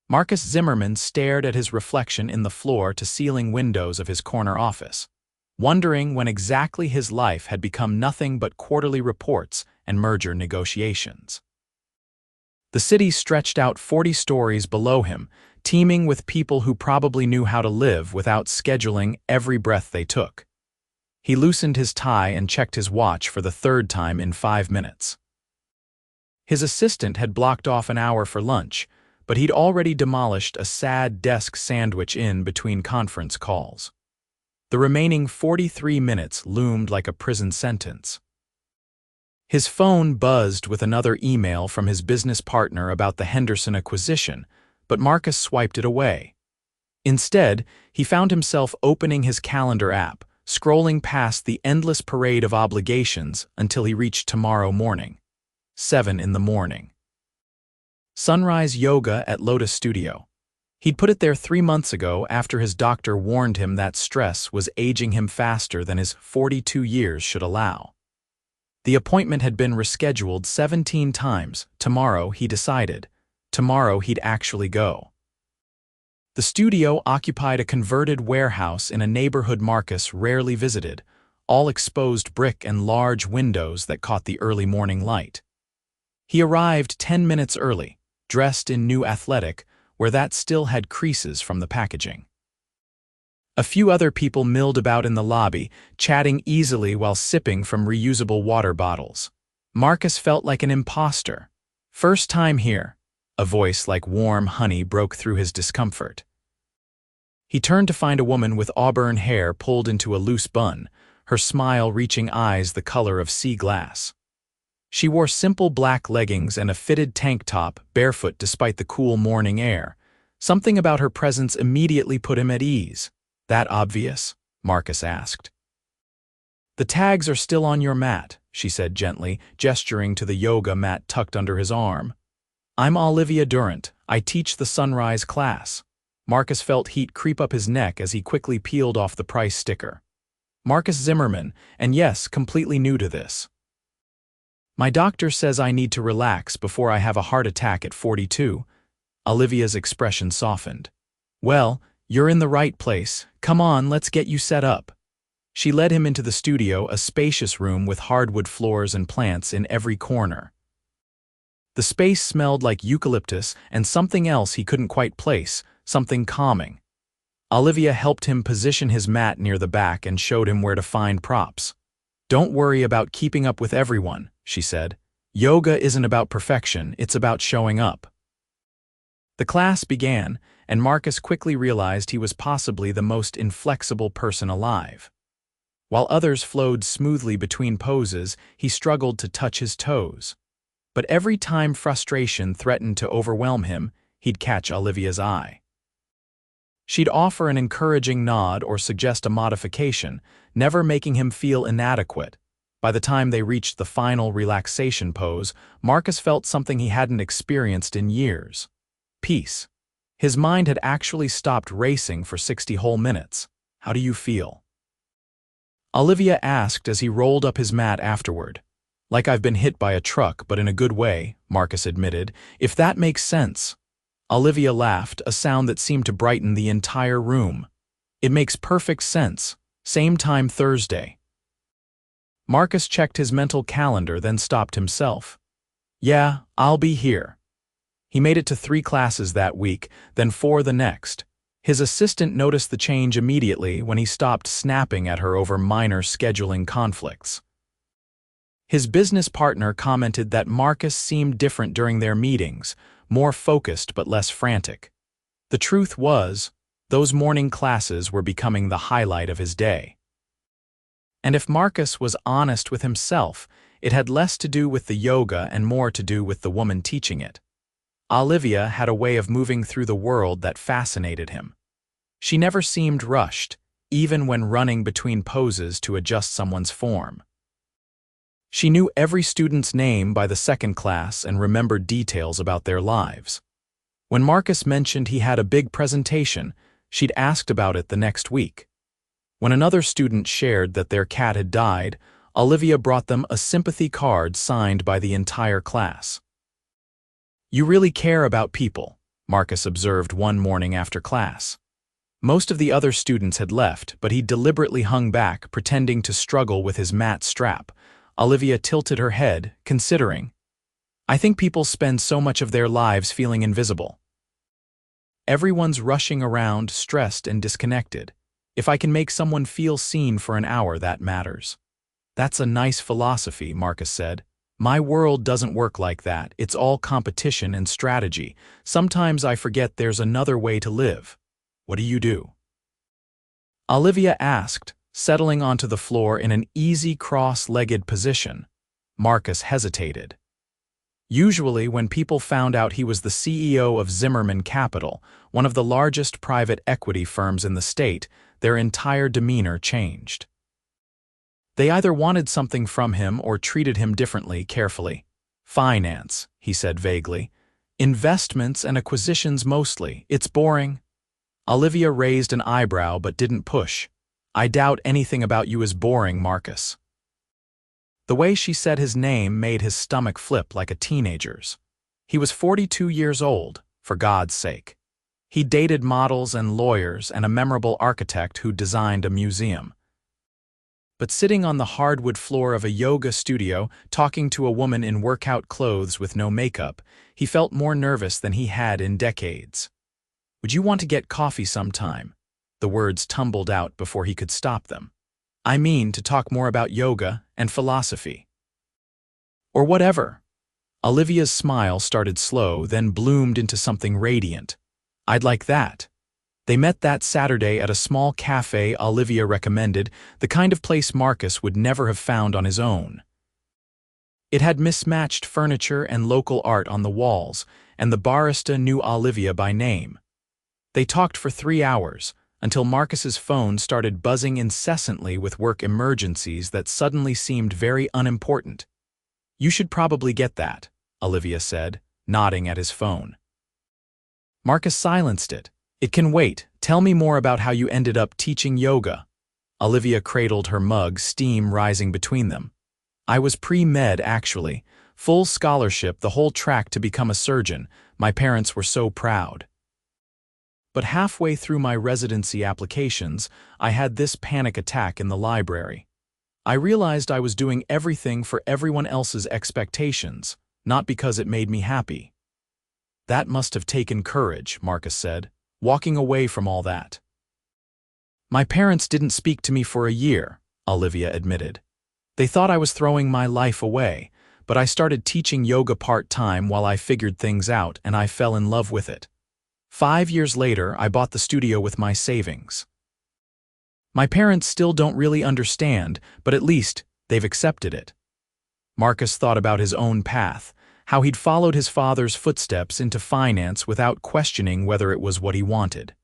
Marcus Zimmerman stared at his reflection in the floor-to-ceiling windows of his corner office, wondering when exactly his life had become nothing but quarterly reports and merger negotiations. The city stretched out 40 stories below him, teeming with people who probably knew how to live without scheduling every breath they took. He loosened his tie and checked his watch for the third time in 5 minutes. His assistant had blocked off an hour for lunch, but he'd already demolished a sad desk sandwich in between conference calls. The remaining 43 minutes loomed like a prison sentence. His phone buzzed with another email from his business partner about the Henderson acquisition, but Marcus swiped it away. Instead, he found himself opening his calendar app, scrolling past the endless parade of obligations until he reached tomorrow morning. 7 in the morning. Sunrise Yoga at Lotus Studio. He'd put it there 3 months ago after his doctor warned him that stress was aging him faster than his 42 years should allow. The appointment had been rescheduled 17 times. Tomorrow, he decided. Tomorrow he'd actually go. The studio occupied a converted warehouse in a neighborhood Marcus rarely visited, all exposed brick and large windows that caught the early morning light. He arrived 10 minutes early, dressed in new athletic, where that still had creases from the packaging. A few other people milled about in the lobby, chatting easily while sipping from reusable water bottles. Marcus felt like an imposter. First time here. A voice like warm honey broke through his discomfort. He turned to find a woman with auburn hair pulled into a loose bun, her smile reaching eyes the color of sea glass. She wore simple black leggings and a fitted tank top, barefoot despite the cool morning air. Something about her presence immediately put him at ease. That obvious? Marcus asked. The tags are still on your mat, she said gently, gesturing to the yoga mat tucked under his arm. I'm Olivia Durant. I teach the Sunrise class. Marcus felt heat creep up his neck as he quickly peeled off the price sticker. Marcus Zimmerman, and yes, completely new to this. My doctor says I need to relax before I have a heart attack at 42. Olivia's expression softened. Well, you're in the right place. Come on, let's get you set up. She led him into the studio, a spacious room with hardwood floors and plants in every corner. The space smelled like eucalyptus and something else he couldn't quite place, something calming. Olivia helped him position his mat near the back and showed him where to find props. Don't worry about keeping up with everyone, she said. Yoga isn't about perfection, it's about showing up. The class began, and Marcus quickly realized he was possibly the most inflexible person alive. While others flowed smoothly between poses, he struggled to touch his toes. But every time frustration threatened to overwhelm him, he'd catch Olivia's eye. She'd offer an encouraging nod or suggest a modification, never making him feel inadequate. By the time they reached the final relaxation pose, Marcus felt something he hadn't experienced in years. Peace. His mind had actually stopped racing for 60 whole minutes. How do you feel? Olivia asked as he rolled up his mat afterward. Like I've been hit by a truck, but in a good way, Marcus admitted, if that makes sense. Olivia laughed, a sound that seemed to brighten the entire room. It makes perfect sense. Same time Thursday. Marcus checked his mental calendar, then stopped himself. Yeah, I'll be here. He made it to 3 classes that week, then 4 the next. His assistant noticed the change immediately when he stopped snapping at her over minor scheduling conflicts. His business partner commented that Marcus seemed different during their meetings, more focused but less frantic. The truth was, those morning classes were becoming the highlight of his day. And if Marcus was honest with himself, it had less to do with the yoga and more to do with the woman teaching it. Olivia had a way of moving through the world that fascinated him. She never seemed rushed, even when running between poses to adjust someone's form. She knew every student's name by the second class and remembered details about their lives. When Marcus mentioned he had a big presentation, she'd asked about it the next week. When another student shared that their cat had died, Olivia brought them a sympathy card signed by the entire class. You really care about people, Marcus observed one morning after class. Most of the other students had left, but he deliberately hung back, pretending to struggle with his mat strap. Olivia tilted her head, considering. I think people spend so much of their lives feeling invisible. Everyone's rushing around, stressed and disconnected. If I can make someone feel seen for an hour, that matters. That's a nice philosophy, Marcus said. My world doesn't work like that. It's all competition and strategy. Sometimes I forget there's another way to live. What do you do? Olivia asked, settling onto the floor in an easy cross-legged position. Marcus hesitated. Usually, when people found out he was the CEO of Zimmerman Capital, one of the largest private equity firms in the state, their entire demeanor changed. They either wanted something from him or treated him differently, carefully. Finance, he said vaguely. Investments and acquisitions mostly. It's boring. Olivia raised an eyebrow but didn't push. I doubt anything about you is boring, Marcus. The way she said his name made his stomach flip like a teenager's. He was 42 years old, for God's sake. He dated models and lawyers and a memorable architect who designed a museum. But sitting on the hardwood floor of a yoga studio, talking to a woman in workout clothes with no makeup, he felt more nervous than he had in decades. Would you want to get coffee sometime? The words tumbled out before he could stop them. I mean, to talk more about yoga and philosophy. Or whatever. Olivia's smile started slow, then bloomed into something radiant. I'd like that. They met that Saturday at a small cafe Olivia recommended, the kind of place Marcus would never have found on his own. It had mismatched furniture and local art on the walls, and the barista knew Olivia by name. They talked for 3 hours, until Marcus's phone started buzzing incessantly with work emergencies that suddenly seemed very unimportant. You should probably get that, Olivia said, nodding at his phone. Marcus silenced it. It can wait. Tell me more about how you ended up teaching yoga. Olivia cradled her mug, steam rising between them. I was pre-med, actually. Full scholarship, the whole track to become a surgeon. My parents were so proud. But halfway through my residency applications, I had this panic attack in the library. I realized I was doing everything for everyone else's expectations, not because it made me happy. That must have taken courage, Marcus said, walking away from all that. My parents didn't speak to me for a year, Olivia admitted. They thought I was throwing my life away, but I started teaching yoga part-time while I figured things out, and I fell in love with it. 5 years later, I bought the studio with my savings. My parents still don't really understand, but at least they've accepted it. Marcus thought about his own path, how he'd followed his father's footsteps into finance without questioning whether it was what he wanted.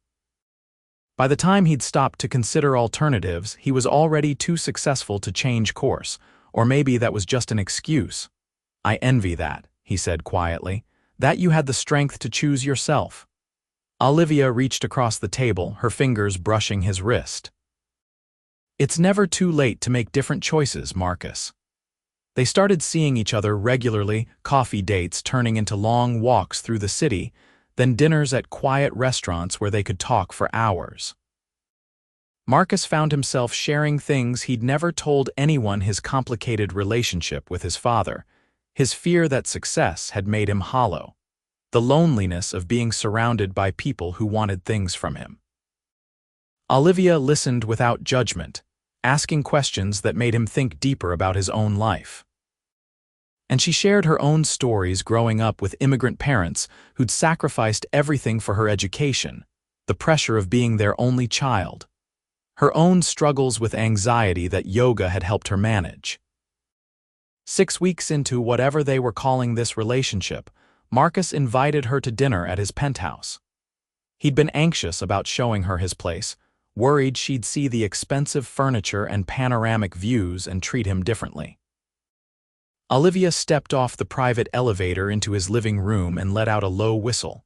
By the time he'd stopped to consider alternatives, he was already too successful to change course, or maybe that was just an excuse. I envy that, he said quietly, that you had the strength to choose yourself. Olivia reached across the table, her fingers brushing his wrist. It's never too late to make different choices, Marcus. They started seeing each other regularly, coffee dates turning into long walks through the city, then dinners at quiet restaurants where they could talk for hours. Marcus found himself sharing things he'd never told anyone: his complicated relationship with his father, his fear that success had made him hollow, the loneliness of being surrounded by people who wanted things from him. Olivia listened without judgment, asking questions that made him think deeper about his own life. And she shared her own stories growing up with immigrant parents who'd sacrificed everything for her education, the pressure of being their only child, her own struggles with anxiety that yoga had helped her manage. 6 weeks into whatever they were calling this relationship, Marcus invited her to dinner at his penthouse. He'd been anxious about showing her his place, worried she'd see the expensive furniture and panoramic views and treat him differently. Olivia stepped off the private elevator into his living room and let out a low whistle.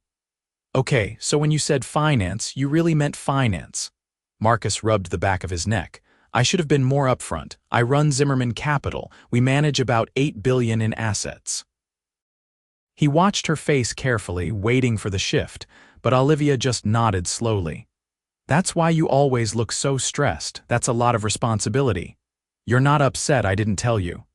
Okay, so when you said finance, you really meant finance. Marcus rubbed the back of his neck. I should have been more upfront. I run Zimmerman Capital. We manage about $8 billion in assets. He watched her face carefully, waiting for the shift, but Olivia just nodded slowly. "That's why you always look so stressed. That's a lot of responsibility. You're not upset I didn't tell you.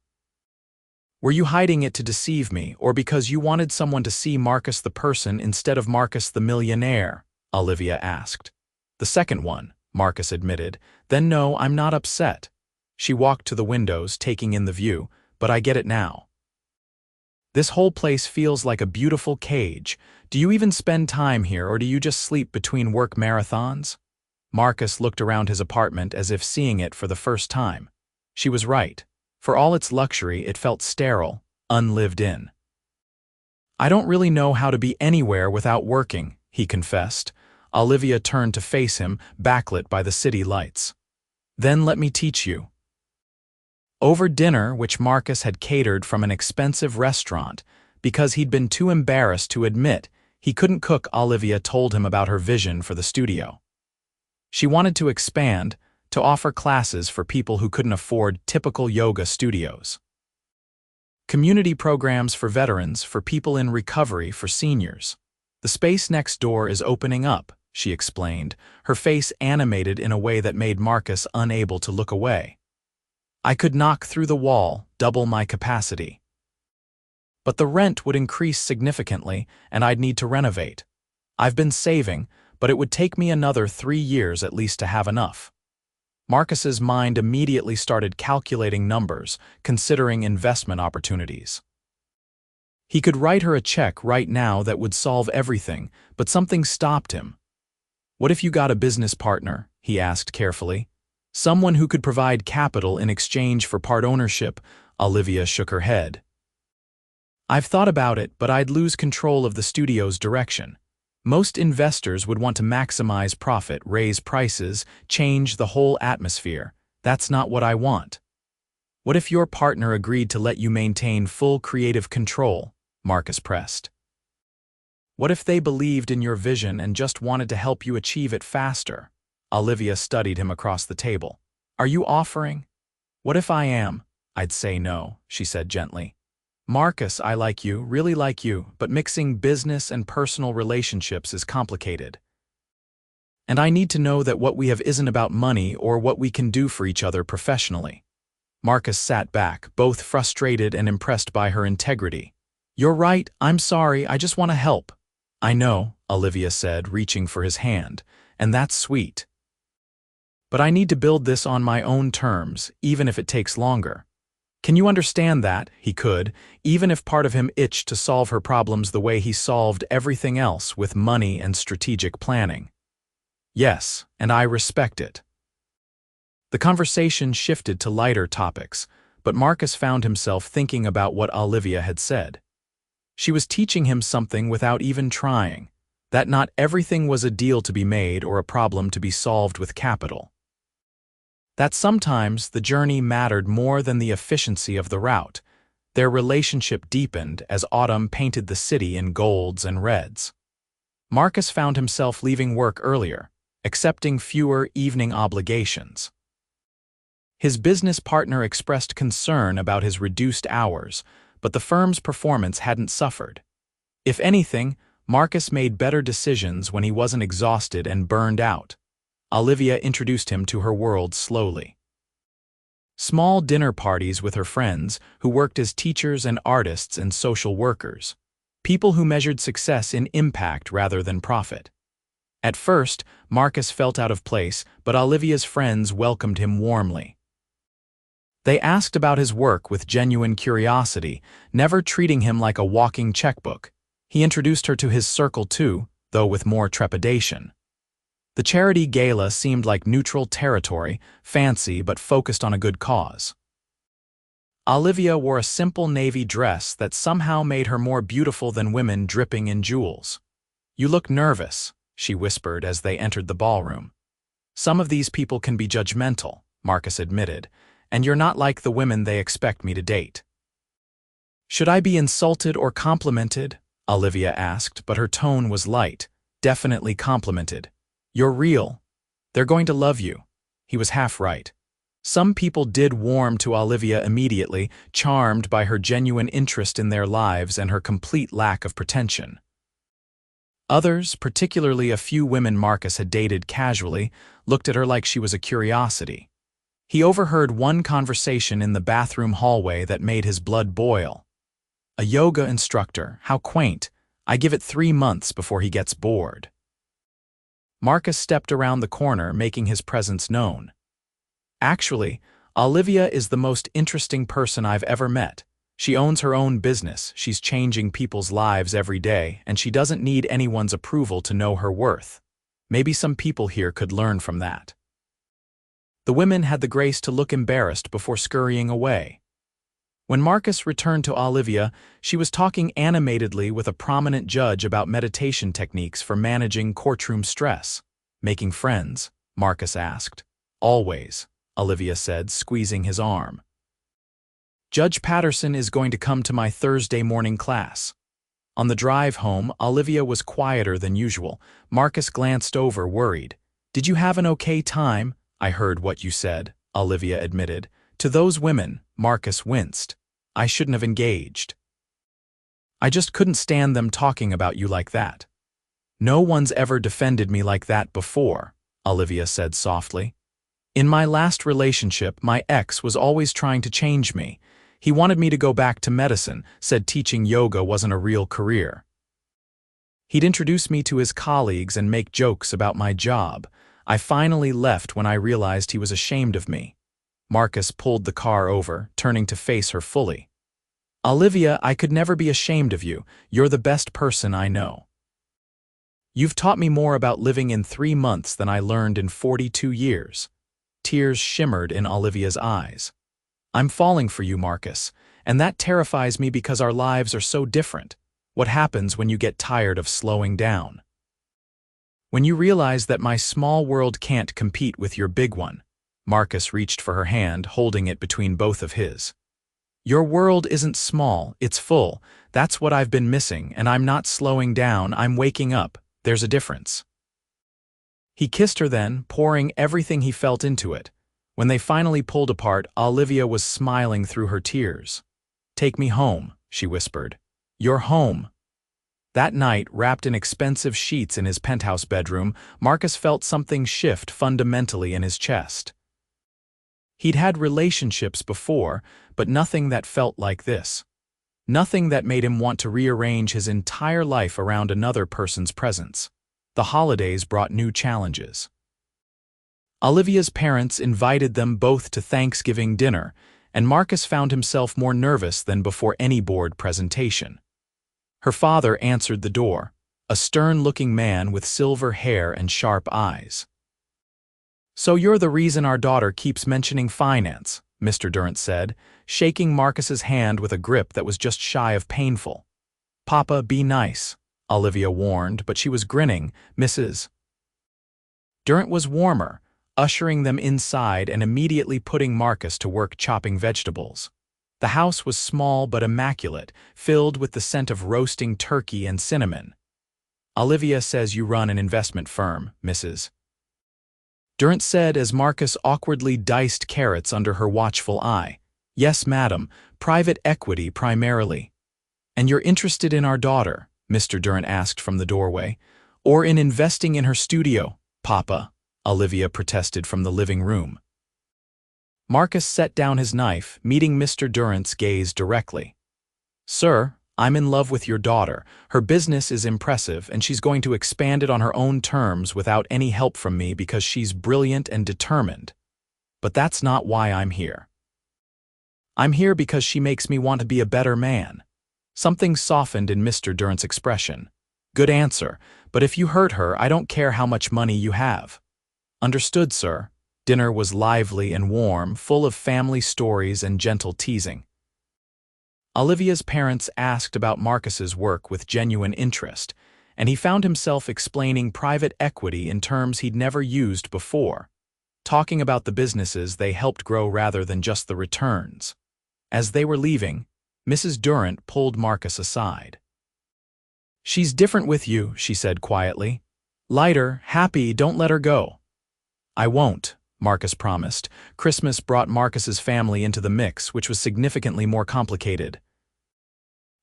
Were you hiding it to deceive me, or because you wanted someone to see Marcus the person instead of Marcus the millionaire?" Olivia asked. "The second one," Marcus admitted. "Then no, I'm not upset." She walked to the windows, taking in the view, "But I get it now. This whole place feels like a beautiful cage. Do you even spend time here, or do you just sleep between work marathons?" Marcus looked around his apartment as if seeing it for the first time. She was right. For all its luxury, it felt sterile, unlived in. "I don't really know how to be anywhere without working," he confessed. Olivia turned to face him, backlit by the city lights. "Then let me teach you." Over dinner, which Marcus had catered from an expensive restaurant, because he'd been too embarrassed to admit he couldn't cook, Olivia told him about her vision for the studio. She wanted to expand, to offer classes for people who couldn't afford typical yoga studios. Community programs for veterans, for people in recovery, for seniors. "The space next door is opening up," she explained, her face animated in a way that made Marcus unable to look away. "I could knock through the wall, double my capacity. But the rent would increase significantly, and I'd need to renovate. I've been saving, but it would take me another 3 years at least to have enough." Marcus's mind immediately started calculating numbers, considering investment opportunities. He could write her a check right now that would solve everything, but something stopped him. "What if you got a business partner?" he asked carefully. "Someone who could provide capital in exchange for part ownership?" Olivia shook her head. "I've thought about it, but I'd lose control of the studio's direction. Most investors would want to maximize profit, raise prices, change the whole atmosphere. That's not what I want." "What if your partner agreed to let you maintain full creative control?" Marcus pressed. "What if they believed in your vision and just wanted to help you achieve it faster?" Olivia studied him across the table. "Are you offering?" "What if I am?" "I'd say no," she said gently. "Marcus, I like you, really like you, but mixing business and personal relationships is complicated. And I need to know that what we have isn't about money or what we can do for each other professionally." Marcus sat back, both frustrated and impressed by her integrity. "You're right, I'm sorry, I just want to help." "I know," Olivia said, reaching for his hand, "and that's sweet. But I need to build this on my own terms, even if it takes longer." Can you understand that? He could, even if part of him itched to solve her problems the way he solved everything else, with money and strategic planning. "Yes, and I respect it." The conversation shifted to lighter topics, but Marcus found himself thinking about what Olivia had said. She was teaching him something without even trying, that not everything was a deal to be made or a problem to be solved with capital. That sometimes the journey mattered more than the efficiency of the route. Their relationship deepened as autumn painted the city in golds and reds. Marcus found himself leaving work earlier, accepting fewer evening obligations. His business partner expressed concern about his reduced hours, but the firm's performance hadn't suffered. If anything, Marcus made better decisions when he wasn't exhausted and burned out. Olivia introduced him to her world slowly. Small dinner parties with her friends, who worked as teachers and artists and social workers. People who measured success in impact rather than profit. At first, Marcus felt out of place, but Olivia's friends welcomed him warmly. They asked about his work with genuine curiosity, never treating him like a walking checkbook. He introduced her to his circle too, though with more trepidation. The charity gala seemed like neutral territory, fancy but focused on a good cause. Olivia wore a simple navy dress that somehow made her more beautiful than women dripping in jewels. "You look nervous," she whispered as they entered the ballroom. "Some of these people can be judgmental," Marcus admitted, "and you're not like the women they expect me to date." "Should I be insulted or complimented?" Olivia asked, but her tone was light, definitely complimented. "You're real. They're going to love you." He was half right. Some people did warm to Olivia immediately, charmed by her genuine interest in their lives and her complete lack of pretension. Others, particularly a few women Marcus had dated casually, looked at her like she was a curiosity. He overheard one conversation in the bathroom hallway that made his blood boil. A yoga instructor, how quaint. I give it 3 months before he gets bored. Marcus stepped around the corner, making his presence known. Actually, Olivia is the most interesting person I've ever met. She owns her own business, she's changing people's lives every day, and she doesn't need anyone's approval to know her worth. Maybe some people here could learn from that. The women had the grace to look embarrassed before scurrying away. When Marcus returned to Olivia, she was talking animatedly with a prominent judge about meditation techniques for managing courtroom stress. Making friends? Marcus asked. Always, Olivia said, squeezing his arm. Judge Patterson is going to come to my Thursday morning class. On the drive home, Olivia was quieter than usual. Marcus glanced over, worried. Did you have an okay time? I heard what you said, Olivia admitted. To those women, Marcus winced. I shouldn't have engaged. I just couldn't stand them talking about you like that. No one's ever defended me like that before, Olivia said softly. In my last relationship, my ex was always trying to change me. He wanted me to go back to medicine, said teaching yoga wasn't a real career. He'd introduce me to his colleagues and make jokes about my job. I finally left when I realized he was ashamed of me. Marcus pulled the car over, turning to face her fully. Olivia, I could never be ashamed of you. You're the best person I know. You've taught me more about living in 3 months than I learned in 42 years. Tears shimmered in Olivia's eyes. I'm falling for you, Marcus, and that terrifies me because our lives are so different. What happens when you get tired of slowing down? When you realize that my small world can't compete with your big one. Marcus reached for her hand, holding it between both of his. Your world isn't small, it's full. That's what I've been missing, and I'm not slowing down, I'm waking up. There's a difference. He kissed her then, pouring everything he felt into it. When they finally pulled apart, Olivia was smiling through her tears. Take me home, she whispered. You're home. That night, wrapped in expensive sheets in his penthouse bedroom, Marcus felt something shift fundamentally in his chest. He'd had relationships before, but nothing that felt like this. Nothing that made him want to rearrange his entire life around another person's presence. The holidays brought new challenges. Olivia's parents invited them both to Thanksgiving dinner, and Marcus found himself more nervous than before any board presentation. Her father answered the door, a stern-looking man with silver hair and sharp eyes. So you're the reason our daughter keeps mentioning finance, Mr. Durant said, shaking Marcus's hand with a grip that was just shy of painful. Papa, be nice, Olivia warned, but she was grinning. Mrs. Durant was warmer, ushering them inside and immediately putting Marcus to work chopping vegetables. The house was small but immaculate, filled with the scent of roasting turkey and cinnamon. Olivia says you run an investment firm, Mrs. Durant said as Marcus awkwardly diced carrots under her watchful eye. Yes, madam, private equity primarily. And you're interested in our daughter, Mr. Durant asked from the doorway. Or in investing in her studio, Papa, Olivia protested from the living room. Marcus set down his knife, meeting Mr. Durant's gaze directly. Sir, I'm in love with your daughter. Her business is impressive, and she's going to expand it on her own terms without any help from me because she's brilliant and determined. But that's not why I'm here. I'm here because she makes me want to be a better man. Something softened in Mr. Durant's expression. Good answer, but if you hurt her, I don't care how much money you have. Understood, sir. Dinner was lively and warm, full of family stories and gentle teasing. Olivia's parents asked about Marcus's work with genuine interest, and he found himself explaining private equity in terms he'd never used before, talking about the businesses they helped grow rather than just the returns. As they were leaving, Mrs. Durant pulled Marcus aside. She's different with you, she said quietly. Lighter, happy, don't let her go. I won't, Marcus promised. Christmas brought Marcus's family into the mix, which was significantly more complicated.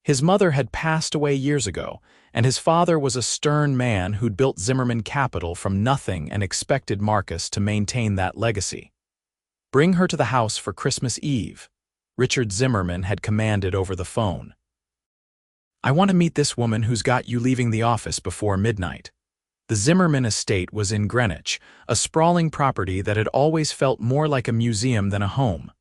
His mother had passed away years ago, and his father was a stern man who'd built Zimmerman Capital from nothing and expected Marcus to maintain that legacy. "Bring her to the house for Christmas Eve," Richard Zimmerman had commanded over the phone. "I want to meet this woman who's got you leaving the office before midnight." The Zimmerman estate was in Greenwich, a sprawling property that had always felt more like a museum than a home.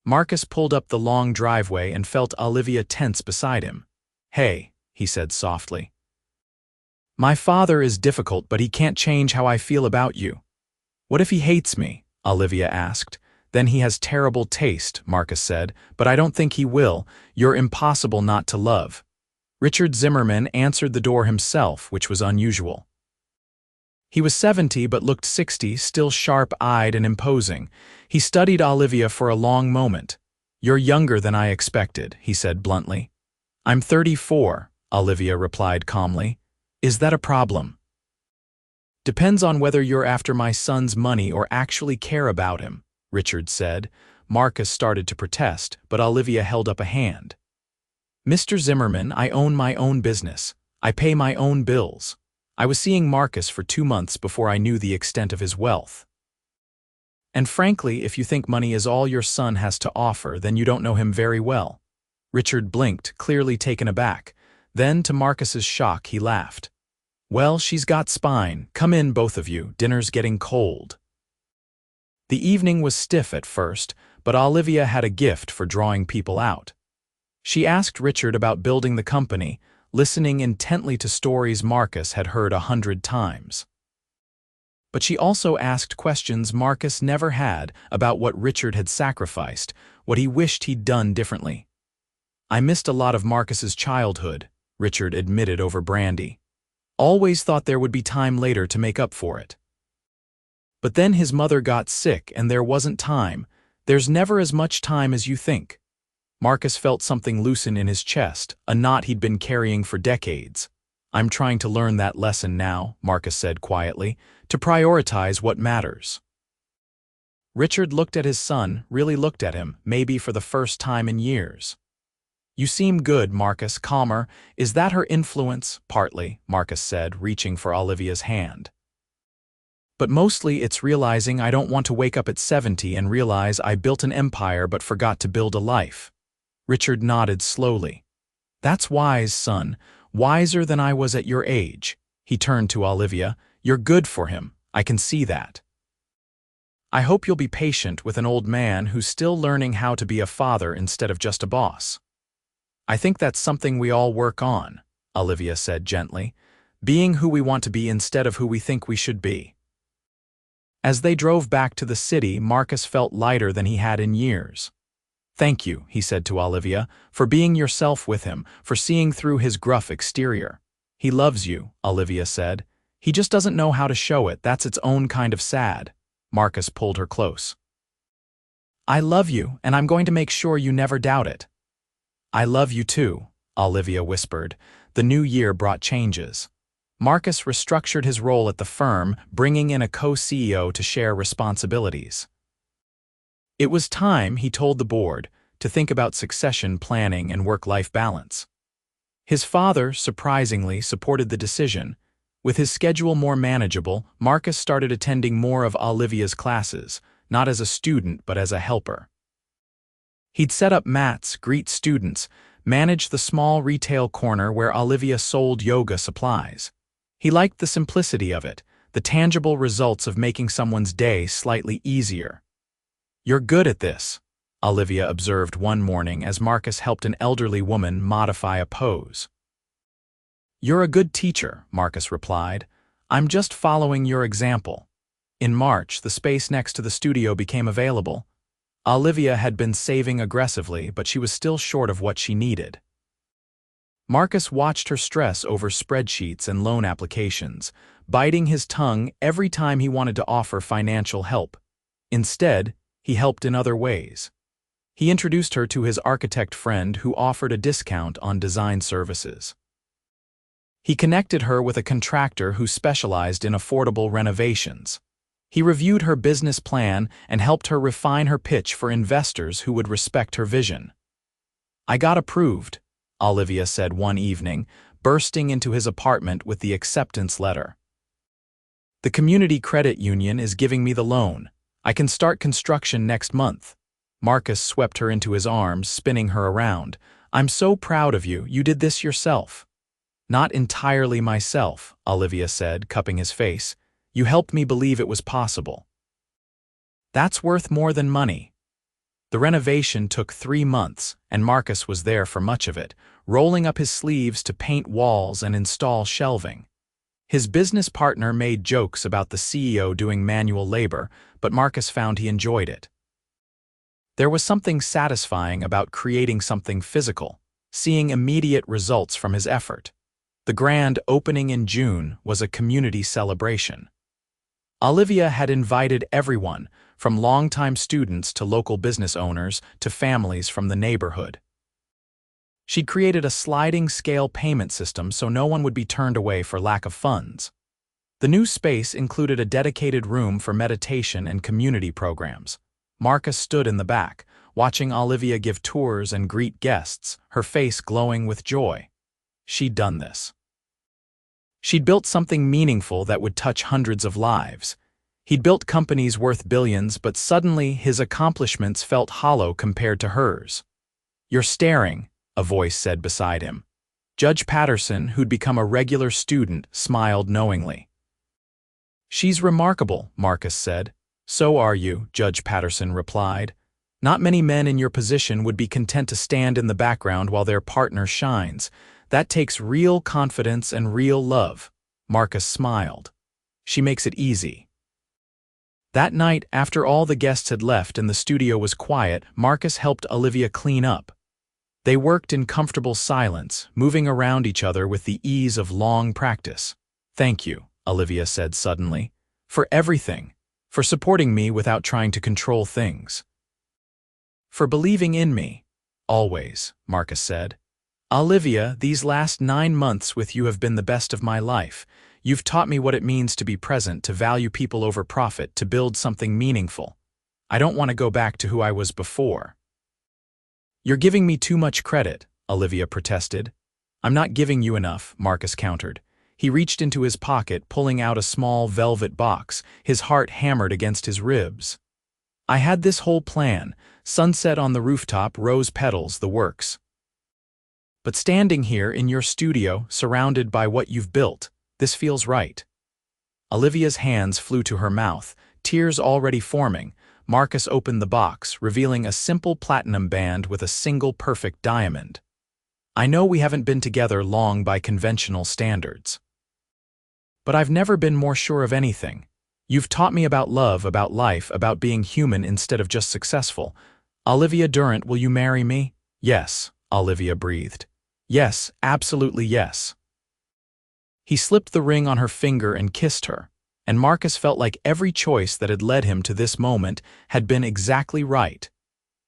Marcus pulled up the long driveway and felt Olivia tense beside him. "Hey," he said softly. "My father is difficult, but he can't change how I feel about you." "What if he hates me?" Olivia asked. "Then he has terrible taste," Marcus said, "but I don't think he will. You're impossible not to love." Richard Zimmerman answered the door himself, which was unusual. He was 70 but looked 60, still sharp-eyed and imposing. He studied Olivia for a long moment. "You're younger than I expected," he said bluntly. "I'm 34, Olivia replied calmly. "Is that a problem?" "Depends on whether you're after my son's money or actually care about him," Richard said. Marcus started to protest, but Olivia held up a hand. "Mr. Zimmerman, I own my own business. I pay my own bills. I was seeing Marcus for 2 months before I knew the extent of his wealth. And frankly, if you think money is all your son has to offer, then you don't know him very well." Richard blinked, clearly taken aback. Then, to Marcus's shock, he laughed. "Well, she's got spine. Come in, both of you. Dinner's getting cold." The evening was stiff at first, but Olivia had a gift for drawing people out. She asked Richard about building the company, listening intently to stories Marcus had heard 100 times. But she also asked questions Marcus never had about what Richard had sacrificed, what he wished he'd done differently. "I missed a lot of Marcus's childhood," Richard admitted over brandy. "Always thought there would be time later to make up for it. But then his mother got sick and there wasn't time. There's never as much time as you think." Marcus felt something loosen in his chest, a knot he'd been carrying for decades. "I'm trying to learn that lesson now," Marcus said quietly, "to prioritize what matters." Richard looked at his son, really looked at him, maybe for the first time in years. "You seem good, Marcus, calmer. Is that her influence?" "Partly," Marcus said, reaching for Olivia's hand. "But mostly it's realizing I don't want to wake up at 70 and realize I built an empire but forgot to build a life." Richard nodded slowly. "That's wise, son. Wiser than I was at your age." He turned to Olivia. "You're good for him. I can see that. I hope you'll be patient with an old man who's still learning how to be a father instead of just a boss." "I think that's something we all work on," Olivia said gently. "Being who we want to be instead of who we think we should be." As they drove back to the city, Marcus felt lighter than he had in years. "Thank you," he said to Olivia, "for being yourself with him, for seeing through his gruff exterior." "He loves you," Olivia said. "He just doesn't know how to show it. That's its own kind of sad." Marcus pulled her close. "I love you, and I'm going to make sure you never doubt it." "I love you too," Olivia whispered. The new year brought changes. Marcus restructured his role at the firm, bringing in a co-CEO to share responsibilities. It was time, he told the board, to think about succession planning and work-life balance. His father, surprisingly, supported the decision. With his schedule more manageable, Marcus started attending more of Olivia's classes, not as a student but as a helper. He'd set up mats, greet students, manage the small retail corner where Olivia sold yoga supplies. He liked the simplicity of it, the tangible results of making someone's day slightly easier. "You're good at this," Olivia observed one morning as Marcus helped an elderly woman modify a pose. "You're a good teacher," Marcus replied. "I'm just following your example." In March, the space next to the studio became available. Olivia had been saving aggressively, but she was still short of what she needed. Marcus watched her stress over spreadsheets and loan applications, biting his tongue every time he wanted to offer financial help. Instead, he helped in other ways. He introduced her to his architect friend who offered a discount on design services. He connected her with a contractor who specialized in affordable renovations. He reviewed her business plan and helped her refine her pitch for investors who would respect her vision. "I got approved," Olivia said one evening, bursting into his apartment with the acceptance letter. "The community credit union is giving me the loan. I can start construction next month." Marcus swept her into his arms, spinning her around. "I'm so proud of you. You did this yourself." "Not entirely myself," Olivia said, cupping his face. "You helped me believe it was possible." "That's worth more than money." The renovation took 3 months, and Marcus was there for much of it, rolling up his sleeves to paint walls and install shelving. His business partner made jokes about the CEO doing manual labor, but Marcus found he enjoyed it. There was something satisfying about creating something physical, seeing immediate results from his effort. The grand opening in June was a community celebration. Olivia had invited everyone, from longtime students to local business owners to families from the neighborhood. She'd created a sliding scale payment system so no one would be turned away for lack of funds. The new space included a dedicated room for meditation and community programs. Marcus stood in the back, watching Olivia give tours and greet guests, her face glowing with joy. She'd done this. She'd built something meaningful that would touch hundreds of lives. He'd built companies worth billions, but suddenly his accomplishments felt hollow compared to hers. "You're staring," a voice said beside him. Judge Patterson, who'd become a regular student, smiled knowingly. "She's remarkable," Marcus said. "So are you," Judge Patterson replied. "Not many men in your position would be content to stand in the background while their partner shines. That takes real confidence and real love." Marcus smiled. "She makes it easy." That night, after all the guests had left and the studio was quiet, Marcus helped Olivia clean up. They worked in comfortable silence, moving around each other with the ease of long practice. "Thank you," Olivia said suddenly, "for everything, for supporting me without trying to control things. For believing in me." "Always," Marcus said. "Olivia, these last 9 months with you have been the best of my life. You've taught me what it means to be present, to value people over profit, to build something meaningful. I don't want to go back to who I was before." "You're giving me too much credit," Olivia protested. "I'm not giving you enough," Marcus countered. He reached into his pocket, pulling out a small velvet box, his heart hammered against his ribs. "I had this whole plan, sunset on the rooftop, rose petals, the works. But standing here in your studio, surrounded by what you've built, this feels right." Olivia's hands flew to her mouth, tears already forming. Marcus opened the box, revealing a simple platinum band with a single perfect diamond. "I know we haven't been together long by conventional standards. But I've never been more sure of anything. You've taught me about love, about life, about being human instead of just successful. Olivia Durant, will you marry me?" "Yes," Olivia breathed. "Yes, absolutely yes." He slipped the ring on her finger and kissed her, and Marcus felt like every choice that had led him to this moment had been exactly right.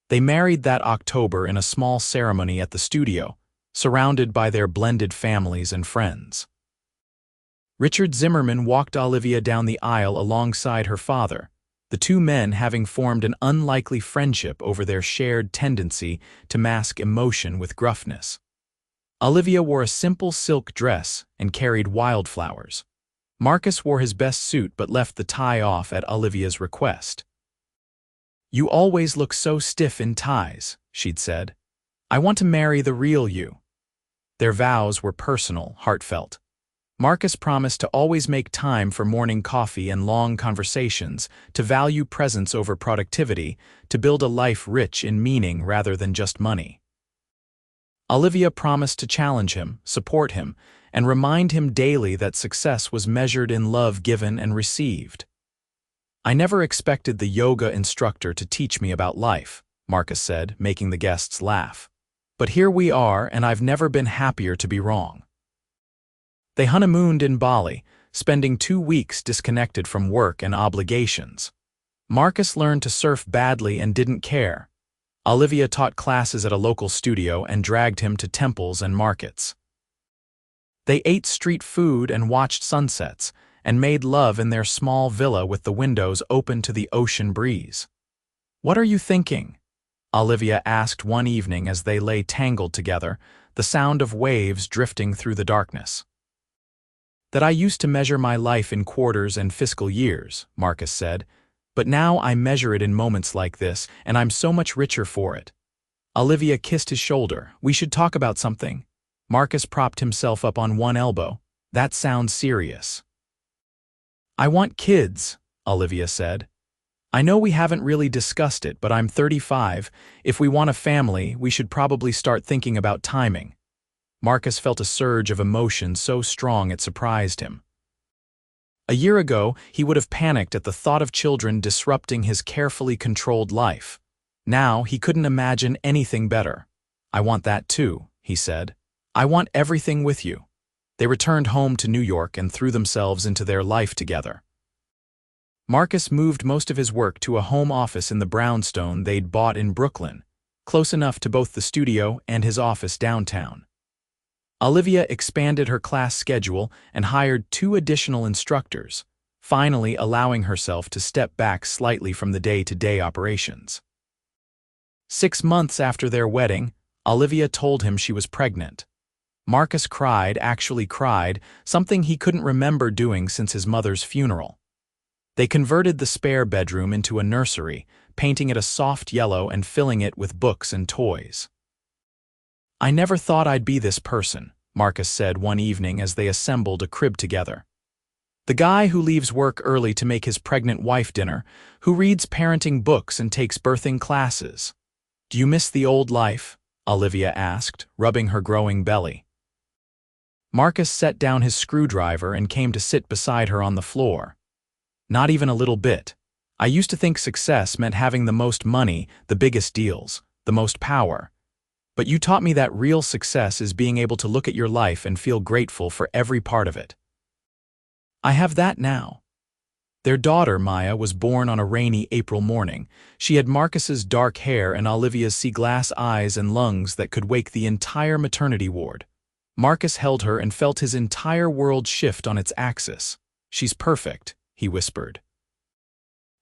They married that October in a small ceremony at the studio, surrounded by their blended families and friends. Richard Zimmerman walked Olivia down the aisle alongside her father, the two men having formed an unlikely friendship over their shared tendency to mask emotion with gruffness. Olivia wore a simple silk dress and carried wildflowers. Marcus wore his best suit but left the tie off at Olivia's request. "You always look so stiff in ties," she'd said. "I want to marry the real you." Their vows were personal, heartfelt. Marcus promised to always make time for morning coffee and long conversations, to value presence over productivity, to build a life rich in meaning rather than just money. Olivia promised to challenge him, support him, and remind him daily that success was measured in love given and received. "I never expected the yoga instructor to teach me about life," Marcus said, making the guests laugh. "But here we are, and I've never been happier to be wrong." They honeymooned in Bali, spending 2 weeks disconnected from work and obligations. Marcus learned to surf badly and didn't care. Olivia taught classes at a local studio and dragged him to temples and markets. They ate street food and watched sunsets, and made love in their small villa with the windows open to the ocean breeze. "What are you thinking?" Olivia asked one evening as they lay tangled together, the sound of waves drifting through the darkness. "That I used to measure my life in quarters and fiscal years," Marcus said, "but now I measure it in moments like this, and I'm so much richer for it." Olivia kissed his shoulder. "We should talk about something." Marcus propped himself up on one elbow. "That sounds serious." "I want kids," Olivia said. "I know we haven't really discussed it, but I'm 35. If we want a family, we should probably start thinking about timing." Marcus felt a surge of emotion so strong it surprised him. A year ago, he would have panicked at the thought of children disrupting his carefully controlled life. Now, he couldn't imagine anything better. "I want that too," he said. "I want everything with you." They returned home to New York and threw themselves into their life together. Marcus moved most of his work to a home office in the brownstone they'd bought in Brooklyn, close enough to both the studio and his office downtown. Olivia expanded her class schedule and hired 2 additional instructors, finally allowing herself to step back slightly from the day-to-day operations. 6 months after their wedding, Olivia told him she was pregnant. Marcus actually cried, something he couldn't remember doing since his mother's funeral. They converted the spare bedroom into a nursery, painting it a soft yellow and filling it with books and toys. "I never thought I'd be this person," Marcus said one evening as they assembled a crib together. "The guy who leaves work early to make his pregnant wife dinner, who reads parenting books and takes birthing classes." "Do you miss the old life?" Olivia asked, rubbing her growing belly. Marcus set down his screwdriver and came to sit beside her on the floor. "Not even a little bit. I used to think success meant having the most money, the biggest deals, the most power. But you taught me that real success is being able to look at your life and feel grateful for every part of it." "I have that now." Their daughter, Maya, was born on a rainy April morning. She had Marcus's dark hair and Olivia's sea-glass eyes and lungs that could wake the entire maternity ward. Marcus held her and felt his entire world shift on its axis. "She's perfect," he whispered.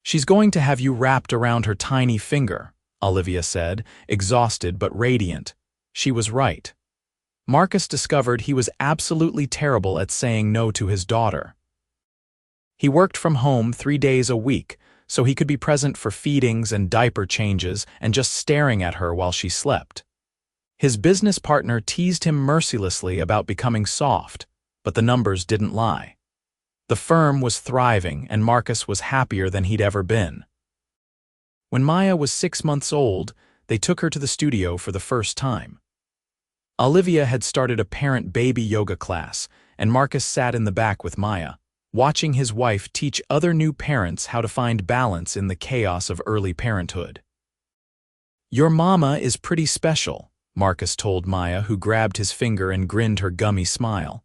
"She's going to have you wrapped around her tiny finger," Olivia said, exhausted but radiant. She was right. Marcus discovered he was absolutely terrible at saying no to his daughter. He worked from home 3 days a week, so he could be present for feedings and diaper changes and just staring at her while she slept. His business partner teased him mercilessly about becoming soft, but the numbers didn't lie. The firm was thriving, and Marcus was happier than he'd ever been. When Maya was 6 months old, they took her to the studio for the first time. Olivia had started a parent-baby yoga class, and Marcus sat in the back with Maya, watching his wife teach other new parents how to find balance in the chaos of early parenthood. "Your mama is pretty special," Marcus told Maya, who grabbed his finger and grinned her gummy smile.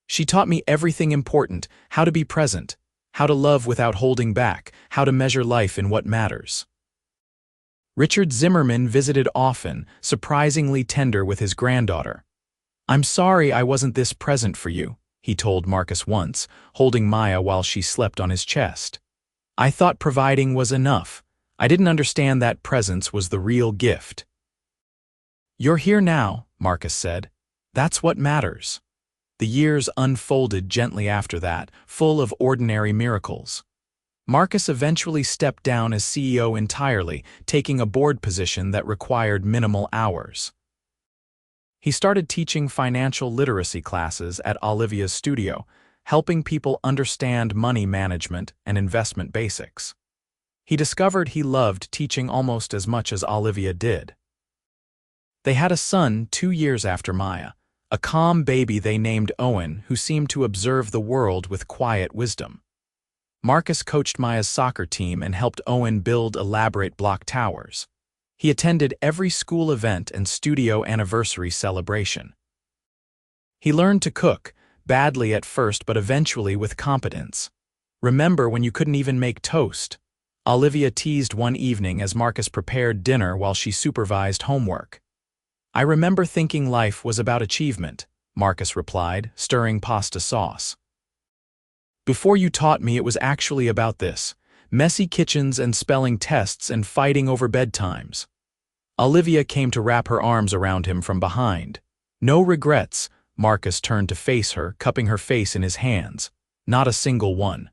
"She taught me everything important, how to be present, how to love without holding back, how to measure life in what matters." Richard Zimmerman visited often, surprisingly tender with his granddaughter. "I'm sorry I wasn't this present for you," he told Marcus once, holding Maya while she slept on his chest. "I thought providing was enough. I didn't understand that presence was the real gift." "You're here now," Marcus said. "That's what matters." The years unfolded gently after that, full of ordinary miracles. Marcus eventually stepped down as CEO entirely, taking a board position that required minimal hours. He started teaching financial literacy classes at Olivia's studio, helping people understand money management and investment basics. He discovered he loved teaching almost as much as Olivia did. They had a son 2 years after Maya, a calm baby they named Owen, who seemed to observe the world with quiet wisdom. Marcus coached Maya's soccer team and helped Owen build elaborate block towers. He attended every school event and studio anniversary celebration. He learned to cook, badly at first but eventually with competence. "Remember when you couldn't even make toast?" Olivia teased one evening as Marcus prepared dinner while she supervised homework. "I remember thinking life was about achievement," Marcus replied, stirring pasta sauce. Before you taught me, it was actually about this. Messy kitchens and spelling tests and fighting over bedtimes. Olivia came to wrap her arms around him from behind. No regrets. Marcus turned to face her, cupping her face in his hands. Not a single one.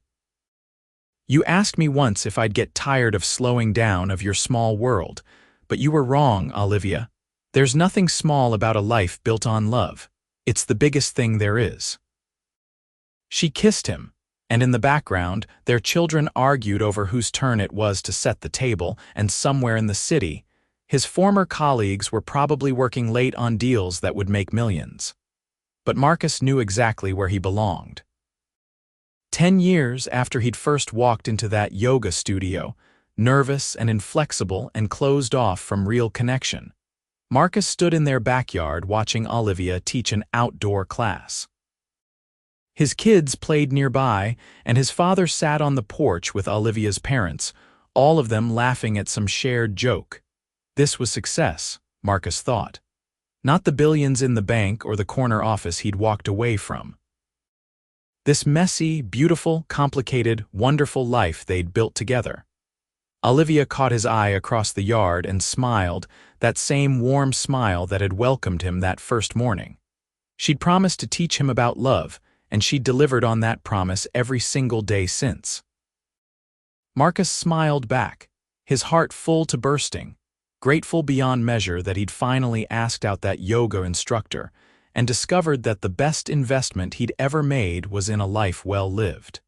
You asked me once if I'd get tired of slowing down of your small world, but you were wrong, Olivia. There's nothing small about a life built on love. It's the biggest thing there is. She kissed him, and in the background, their children argued over whose turn it was to set the table, and somewhere in the city, his former colleagues were probably working late on deals that would make millions. But Marcus knew exactly where he belonged. 10 years after he'd first walked into that yoga studio, nervous and inflexible and closed off from real connection, Marcus stood in their backyard watching Olivia teach an outdoor class. His kids played nearby, and his father sat on the porch with Olivia's parents, all of them laughing at some shared joke. This was success, Marcus thought. Not the billions in the bank or the corner office he'd walked away from. This messy, beautiful, complicated, wonderful life they'd built together. Olivia caught his eye across the yard and smiled, that same warm smile that had welcomed him that first morning. She'd promised to teach him about love, and she'd delivered on that promise every single day since. Marcus smiled back, his heart full to bursting, grateful beyond measure that he'd finally asked out that yoga instructor, and discovered that the best investment he'd ever made was in a life well lived.